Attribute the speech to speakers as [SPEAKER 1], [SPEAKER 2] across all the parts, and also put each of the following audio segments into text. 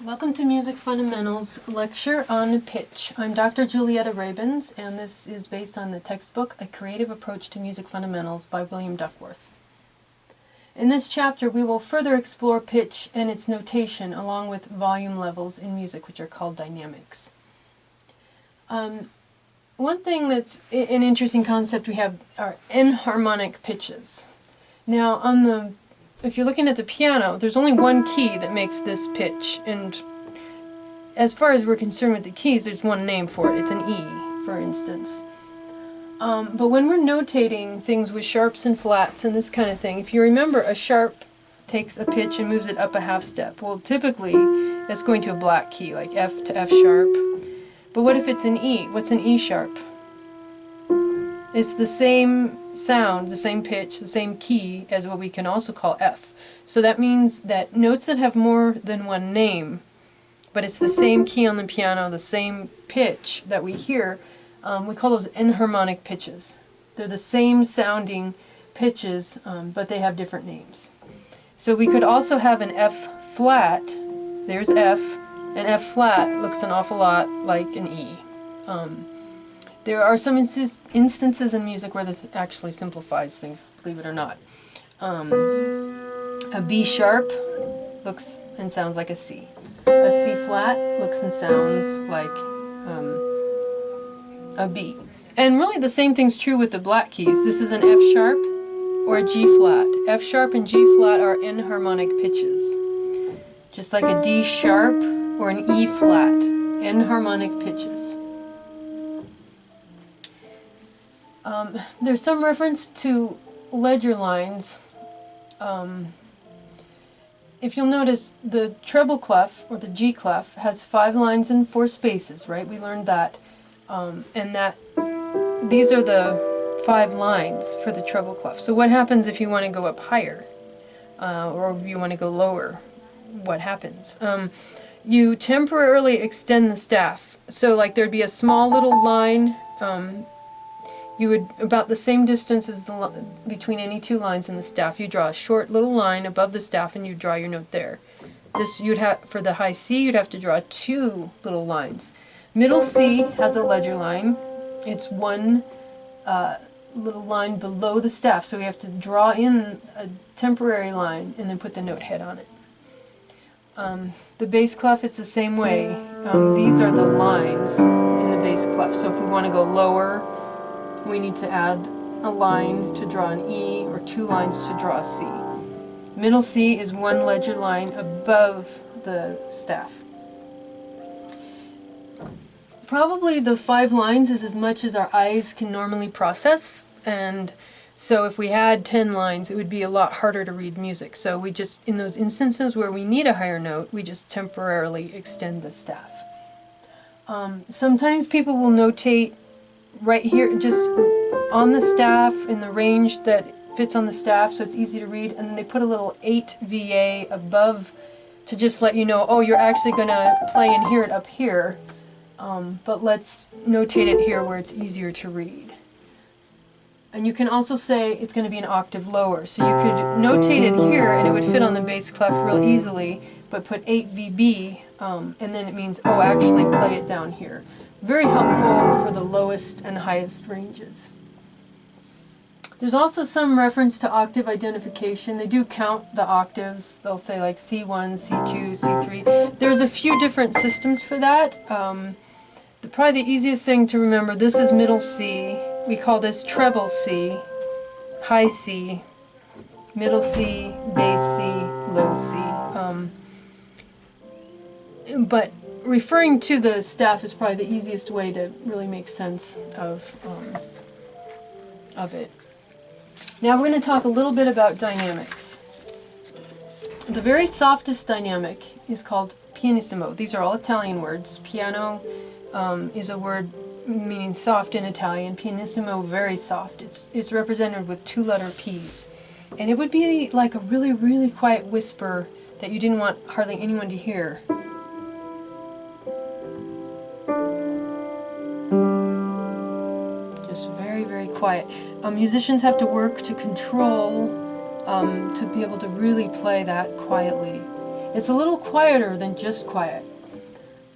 [SPEAKER 1] Welcome to Music Fundamentals Lecture on Pitch. I'm Dr. Julietta Rabins, and this is based on the textbook A Creative Approach to Music Fundamentals by William Duckworth. In this chapter, we will further explore pitch and its notation along with volume levels in music, which are called dynamics. One thing that's an interesting concept we have are enharmonic pitches. Now, if you're looking at the piano, there's only one key that makes this pitch, and as far as we're concerned with the keys, there's one name for it. It's an E, for instance. But when we're notating things with sharps and flats and this kind of thing, if you remember, a sharp takes a pitch and moves it up a half step. Well, typically, that's going to a black key, like F to F sharp. But what if it's an E? What's an E sharp? It's the same sound, the same pitch, the same key as what we can also call F. So that means that notes that have more than one name, but it's the same key on the piano, the same pitch that we hear, we call those enharmonic pitches. They're the same sounding pitches, but they have different names. So we could also have an F flat, there's F, and F flat looks an awful lot like an E. There are some instances in music where this actually simplifies things, believe it or not. A B sharp looks and sounds like a C. A C flat looks and sounds like a B. And really the same thing's true with the black keys. This is an F sharp or a G flat. F sharp and G flat are enharmonic pitches. Just like a D sharp or an E flat, enharmonic pitches. There's some reference to ledger lines. If you'll notice, the treble clef, or the G clef, has 5 lines and 4 spaces, right? We learned that. And that these are the 5 lines for the treble clef. So what happens if you want to go up higher? Or if you want to go lower? What happens? You temporarily extend the staff. So like there'd be a small little line, you would, about the same distance as between any 2 lines in the staff, you draw a short little line above the staff and you draw your note there. This you'd have, for the high C, you'd have to draw 2 little lines. Middle C has a ledger line. It's one little line below the staff, so we have to draw in a temporary line and then put the note head on it. The bass clef, it's the same way. These are the lines in the bass clef, so if we want to go lower, we need to add a line to draw an E or 2 lines to draw a C. Middle C is one ledger line above the staff. Probably the 5 lines is as much as our eyes can normally process, and so if we had 10 lines, it would be a lot harder to read music. So we just, in those instances where we need a higher note, we just temporarily extend the staff. Sometimes people will notate right here, just on the staff, in the range that fits on the staff, so it's easy to read, and then they put a little 8 VA above to just let you know, oh, you're actually going to play and hear it up here, but let's notate it here where it's easier to read. And you can also say it's going to be an octave lower, so you could notate it here and it would fit on the bass clef real easily, but put 8 VB, and then it means, oh, actually play it down here. Very helpful for the lowest and highest ranges. There's also some reference to octave identification. They do count the octaves. They'll say like C1, C2, C3. There's a few different systems for that. Probably the easiest thing to remember, this is middle C. We call this treble C, high C, middle C, bass C, low C. But referring to the staff is probably the easiest way to really make sense of it. Now we're going to talk a little bit about dynamics. The very softest dynamic is called pianissimo. These are all Italian words. Piano is a word meaning soft in Italian. Pianissimo, very soft. It's represented with 2-letter P's. And it would be like a really, really quiet whisper that you didn't want hardly anyone to hear. Just very, very quiet. Musicians have to work to control, to be able to really play that quietly. It's a little quieter than just quiet.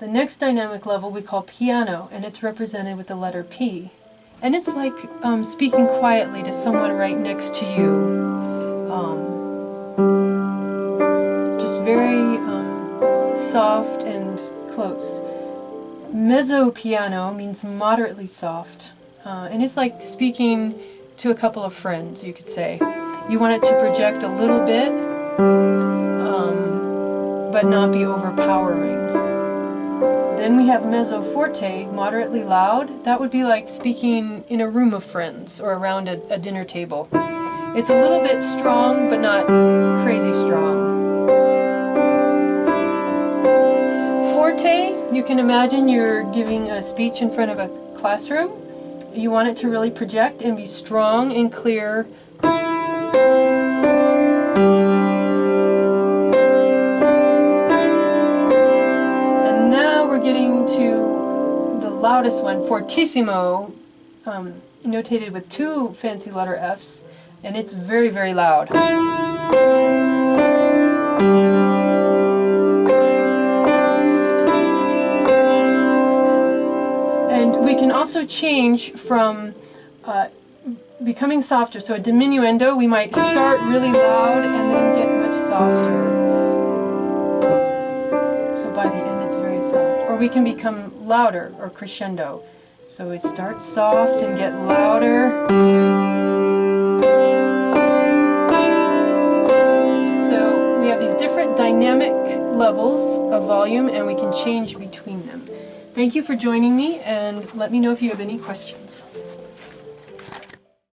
[SPEAKER 1] The next dynamic level we call piano, and it's represented with the letter P. And it's like speaking quietly to someone right next to you. Just very soft and close. Mezzo piano means moderately soft. And it's like speaking to a couple of friends, you could say. You want it to project a little bit, but not be overpowering. Then we have mezzo forte, moderately loud. That would be like speaking in a room of friends or around a dinner table. It's a little bit strong, but not crazy strong. Forte, you can imagine you're giving a speech in front of a classroom. You want it to really project and be strong and clear. And now we're getting to the loudest one, fortissimo, notated with 2 fancy letter Fs, and it's very, very loud. We can also change from becoming softer. So a diminuendo, we might start really loud and then get much softer. So by the end it's very soft. Or we can become louder, or crescendo. So it starts soft and get louder. So we have these different dynamic levels of volume, and we can change between them. Thank you for joining me, and let me know if you have any questions.